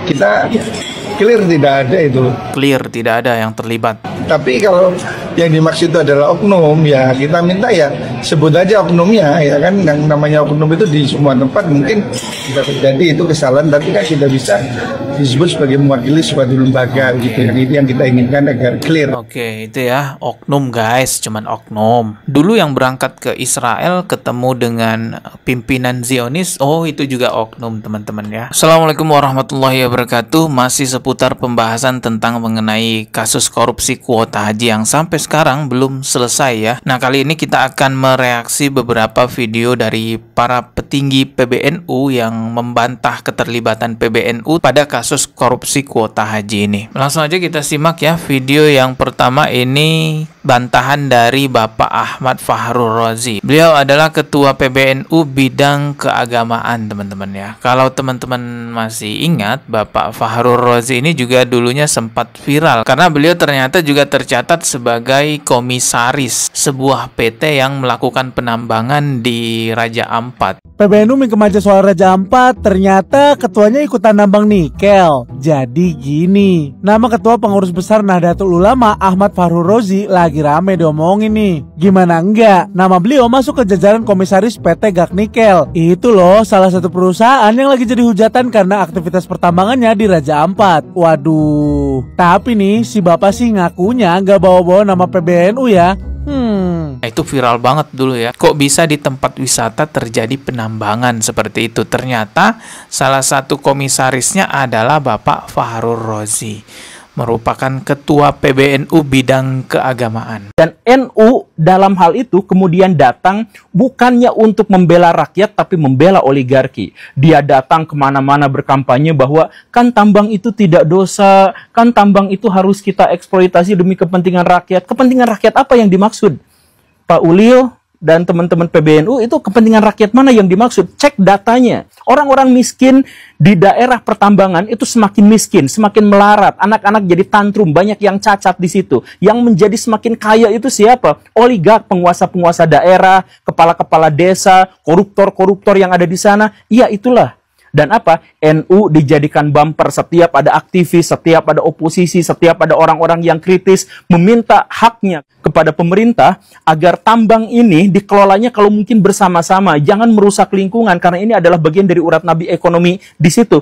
Kita clear tidak ada itu. Clear tidak ada yang terlibat. Tapi kalau yang dimaksud itu adalah oknum, ya kita minta ya sebut aja oknumnya, ya kan. Yang namanya oknum itu di semua tempat mungkin bisa terjadi itu kesalahan, tapi kan tidak bisa disebut sebagai mewakili suatu lembaga gitu. Yang itu yang kita inginkan agar clear. Oke, itu ya oknum guys, cuman oknum. Dulu yang berangkat ke Israel ketemu dengan pimpinan Zionis, oh itu juga oknum teman-teman ya. Assalamualaikum warahmatullahi wabarakatuh. Masih seputar pembahasan tentang mengenai kasus korupsi kuota haji yang sampai sekarang belum selesai ya. Nah, kali ini kita akan mereaksi beberapa video dari para petinggi PBNU yang membantah keterlibatan PBNU pada kasus korupsi kuota haji ini. Langsung aja kita simak ya. Video yang pertama ini bantahan dari Bapak Ahmad Fahrul Razi. Beliau adalah Ketua PBNU bidang keagamaan teman-teman ya. Kalau teman-teman masih ingat, Bapak Fahrul Razi ini juga dulunya sempat viral karena beliau ternyata juga tercatat sebagai komisaris sebuah PT yang melakukan penambangan di Raja Ampat. PBNU mingkem aja soal Raja Ampat, ternyata ketuanya ikutan nambang nikel. Jadi gini, nama Ketua Pengurus Besar Nahdlatul Ulama Ahmad Fahrul Razi lagi rame diomongin nih. Gimana enggak, nama beliau masuk ke jajaran komisaris PT Gak Nikel. Itu loh salah satu perusahaan yang lagi jadi hujatan karena aktivitas pertambangannya di Raja Ampat. Waduh, tapi nih si bapak sih ngakunya nggak bawa-bawa nama PBNU ya. Itu viral banget dulu ya. Kok bisa di tempat wisata terjadi penambangan seperti itu? Ternyata salah satu komisarisnya adalah Bapak Fahrul Razi, merupakan Ketua PBNU bidang keagamaan. Dan NU dalam hal itu kemudian datang bukannya untuk membela rakyat tapi membela oligarki. Dia datang kemana-mana berkampanye bahwa kan tambang itu tidak dosa, kan tambang itu harus kita eksploitasi demi kepentingan rakyat. Kepentingan rakyat apa yang dimaksud? Pak Ulil dan teman-teman PBNU, itu kepentingan rakyat mana yang dimaksud? Cek datanya. Orang-orang miskin di daerah pertambangan itu semakin miskin, semakin melarat. Anak-anak jadi tantrum, banyak yang cacat di situ. Yang menjadi semakin kaya itu siapa? Oligark, penguasa-penguasa daerah, kepala-kepala desa, koruptor-koruptor yang ada di sana. Iya, itulah. Dan apa? NU dijadikan bumper setiap ada aktivis, setiap ada oposisi, setiap ada orang-orang yang kritis meminta haknya kepada pemerintah agar tambang ini dikelolanya kalau mungkin bersama-sama, jangan merusak lingkungan karena ini adalah bagian dari urat nadi ekonomi di situ.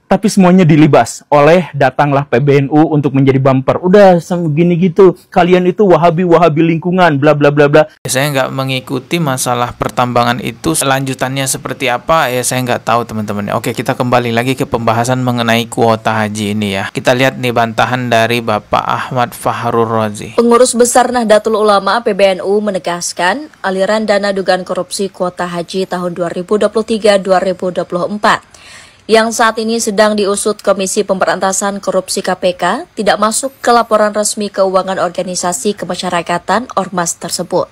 Tapi semuanya dilibas oleh datanglah PBNU untuk menjadi bumper. Udah segini gitu, kalian itu wahabi lingkungan, bla bla bla bla. Saya nggak mengikuti masalah pertambangan itu, selanjutannya seperti apa ya saya nggak tahu teman-teman. Oke, kita kembali lagi ke pembahasan mengenai kuota haji ini ya. Kita lihat nih bantahan dari Bapak Ahmad Fahrul Razi. Pengurus Besar Nahdlatul Ulama PBNU menegaskan aliran dana dugaan korupsi kuota haji tahun 2023-2024 yang saat ini sedang diusut Komisi Pemberantasan Korupsi KPK tidak masuk ke laporan resmi keuangan organisasi kemasyarakatan Ormas tersebut.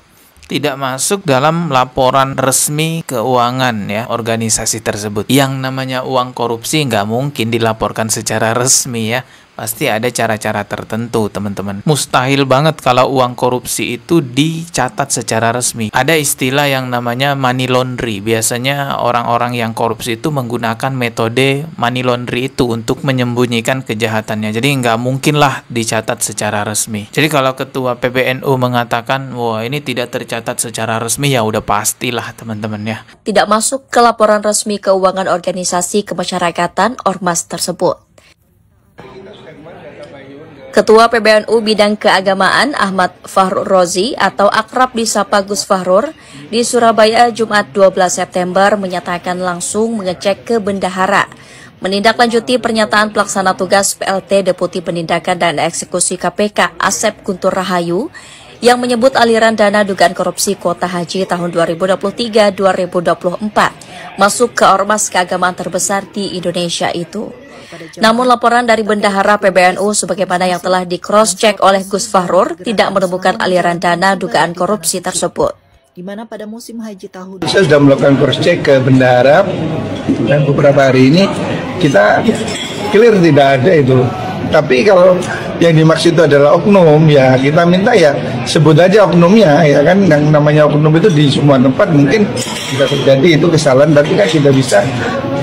Tidak masuk dalam laporan resmi keuangan ya organisasi tersebut. Yang namanya uang korupsi nggak mungkin dilaporkan secara resmi ya. Pasti ada cara-cara tertentu teman-teman. Mustahil banget kalau uang korupsi itu dicatat secara resmi. Ada istilah yang namanya money laundry. Biasanya orang-orang yang korupsi itu menggunakan metode money laundry itu untuk menyembunyikan kejahatannya. Jadi nggak mungkin lah dicatat secara resmi. Jadi kalau Ketua PBNU mengatakan, wah ini tidak tercatat secara resmi, ya udah pastilah teman-teman ya. Tidak masuk ke laporan resmi keuangan organisasi kemasyarakatan Ormas tersebut. Ketua PBNU bidang keagamaan Ahmad Fahrul Razi atau akrab disapa Gus Fahrur di Surabaya Jumat 12 September menyatakan langsung mengecek ke bendahara, menindaklanjuti pernyataan pelaksana tugas PLT Deputi Penindakan dan Eksekusi KPK Asep Guntur Rahayu yang menyebut aliran dana dugaan korupsi kuota haji tahun 2023-2024 masuk ke ormas keagamaan terbesar di Indonesia itu. Namun laporan dari bendahara PBNU sebagaimana yang telah di-cross-check oleh Gus Fahrur tidak menemukan aliran dana dugaan korupsi tersebut. Di mana pada musim haji tahun saya sudah melakukan cross-check ke bendahara dan beberapa hari ini kita clear tidak ada itu. Tapi kalau yang dimaksud itu adalah oknum, ya kita minta ya sebut aja oknumnya, ya kan. Yang namanya oknum itu di semua tempat mungkin bisa terjadi itu kesalahan, tapi kan tidak bisa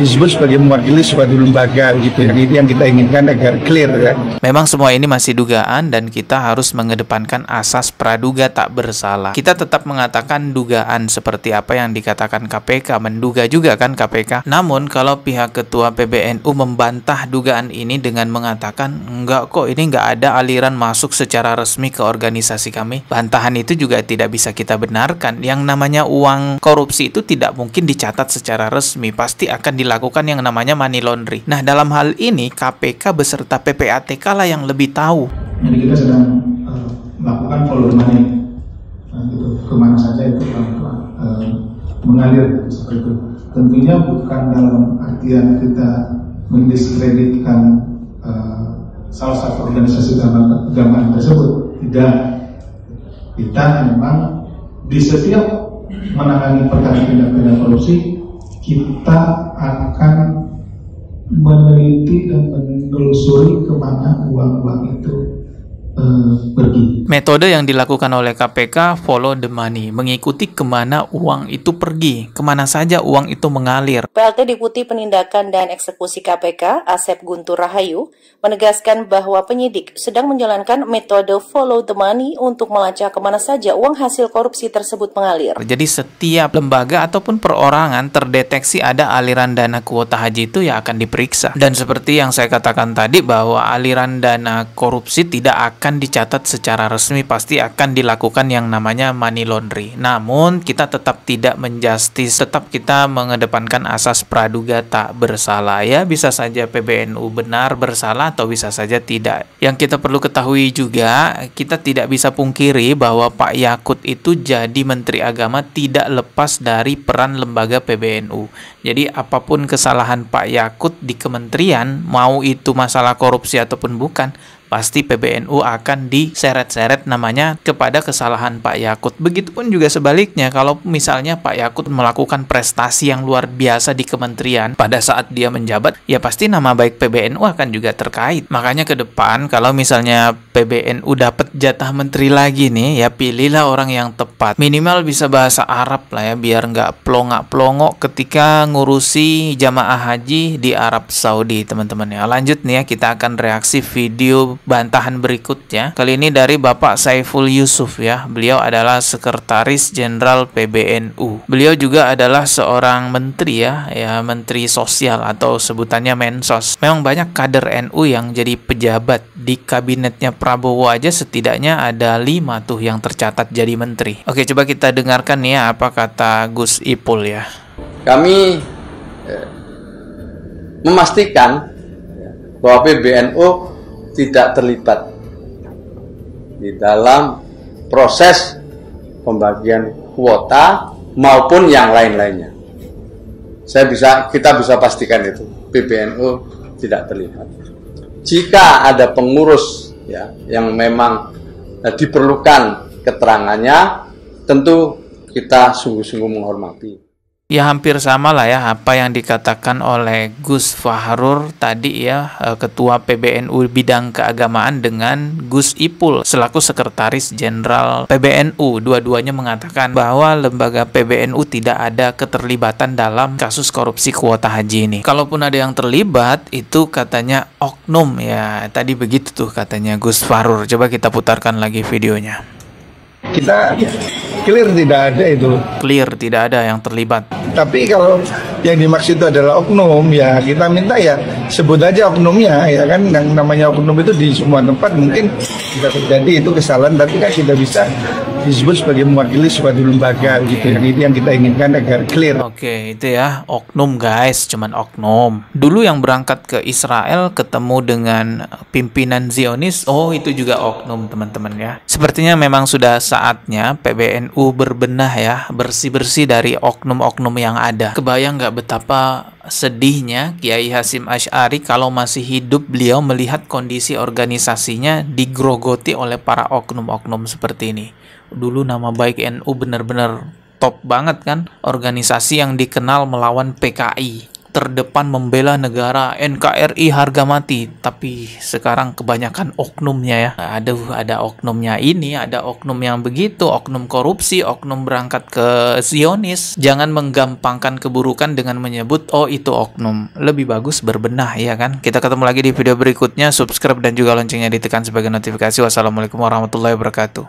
disebut sebagai mewakili suatu lembaga gitu ya. Itu yang kita inginkan agar clear ya. Memang semua ini masih dugaan dan kita harus mengedepankan asas praduga tak bersalah. Kita tetap mengatakan dugaan seperti apa yang dikatakan KPK, menduga juga kan KPK. Namun kalau pihak Ketua PBNU membantah dugaan ini dengan mengatakan enggak kok, ini enggak ada aliran masuk secara resmi ke organisasi kami. Bantahan itu juga tidak bisa kita benarkan. Yang namanya uang korupsi itu tidak mungkin dicatat secara resmi, pasti akan dilakukan yang namanya money laundry. Nah, dalam hal ini KPK beserta PPATK lah yang lebih tahu. Jadi kita sedang melakukan follow the money, gitu, kemana saja itu mengalir seperti itu. Tentunya bukan dalam artian kita mendiskreditkan salah satu organisasi keagamaan tersebut. Tidak. Kita memang di setiap menangani perkara tindak pidana korupsi, kita akan meneliti dan menelusuri kemana uang-uang itu pergi. Metode yang dilakukan oleh KPK follow the money, mengikuti kemana uang itu pergi, kemana saja uang itu mengalir. PLT Deputi Penindakan dan Eksekusi KPK, Asep Guntur Rahayu, menegaskan bahwa penyidik sedang menjalankan metode follow the money untuk melacak kemana saja uang hasil korupsi tersebut mengalir. Jadi setiap lembaga ataupun perorangan terdeteksi ada aliran dana kuota haji itu ya akan diperiksa. Dan seperti yang saya katakan tadi bahwa aliran dana korupsi tidak akan dicatat secara resmi, pasti akan dilakukan yang namanya money laundry. Namun kita tetap tidak menjustis, tetap kita mengedepankan asas praduga tak bersalah. Ya bisa saja PBNU benar bersalah atau bisa saja tidak. Yang kita perlu ketahui juga, kita tidak bisa pungkiri bahwa Pak Yakut itu jadi Menteri Agama tidak lepas dari peran lembaga PBNU. Jadi apapun kesalahan Pak Yakut di kementerian, mau itu masalah korupsi ataupun bukan, pasti PBNU akan diseret-seret namanya kepada kesalahan Pak Yakut. Begitupun juga sebaliknya, kalau misalnya Pak Yakut melakukan prestasi yang luar biasa di kementerian pada saat dia menjabat, ya pasti nama baik PBNU akan juga terkait. Makanya ke depan kalau misalnya PBNU dapat jatah menteri lagi nih, ya pilihlah orang yang tepat. Minimal bisa bahasa Arab lah ya, biar nggak plongak-plongok ketika ngurusi jamaah haji di Arab Saudi, teman-teman ya. Lanjut nih ya, kita akan reaksi video bantahan berikutnya. Kali ini dari Bapak Saiful Yusuf ya. Beliau adalah Sekretaris Jenderal PBNU. Beliau juga adalah seorang menteri ya, menteri sosial atau sebutannya Mensos. Memang banyak kader NU yang jadi pejabat. Di kabinetnya Prabowo aja setidaknya ada 5 tuh yang tercatat jadi menteri. Oke, coba kita dengarkan ya apa kata Gus Ipul ya. Kami memastikan bahwa PBNU tidak terlibat di dalam proses pembagian kuota maupun yang lain-lainnya. Kita bisa pastikan itu PBNU tidak terlibat. Jika ada pengurus ya yang memang diperlukan keterangannya, tentu kita sungguh-sungguh menghormati. Ya hampir sama lah ya apa yang dikatakan oleh Gus Fahrur tadi ya, Ketua PBNU Bidang Keagamaan, dengan Gus Ipul selaku Sekretaris Jenderal PBNU. Dua-duanya mengatakan bahwa lembaga PBNU tidak ada keterlibatan dalam kasus korupsi kuota haji ini. Kalaupun ada yang terlibat itu katanya oknum ya, tadi begitu tuh katanya Gus Fahrur. Coba kita putarkan lagi videonya. Kita clear tidak ada itu. Clear tidak ada yang terlibat. Tapi kalau yang dimaksud itu adalah oknum, ya kita minta ya sebut aja oknumnya ya kan. Yang namanya oknum itu di semua tempat mungkin bisa terjadi itu kesalahan, tapi kan kita bisa disebut sebagai mewakili suatu lembaga gitu ya. Itu yang kita inginkan agar clear. Oke, itu ya oknum guys, cuman oknum. Dulu yang berangkat ke Israel ketemu dengan pimpinan Zionis, oh itu juga oknum teman-teman ya. Sepertinya memang sudah saatnya PBNU berbenah ya, bersih-bersih dari oknum-oknum yang ada. Kebayang nggak betapa sedihnya Kiai Hasyim Asy'ari kalau masih hidup beliau melihat kondisi organisasinya digrogoti oleh para oknum-oknum seperti ini. Dulu nama baik NU benar-benar top banget kan, organisasi yang dikenal melawan PKI. terdepan membela negara, NKRI harga mati. Tapi sekarang kebanyakan oknumnya ya. Aduh, ada oknumnya ini, ada oknum yang begitu, oknum korupsi, oknum berangkat ke Zionis. Jangan menggampangkan keburukan dengan menyebut oh itu oknum. Lebih bagus berbenah ya kan. Kita ketemu lagi di video berikutnya. Subscribe dan juga loncengnya ditekan sebagai notifikasi. Wassalamualaikum warahmatullahi wabarakatuh.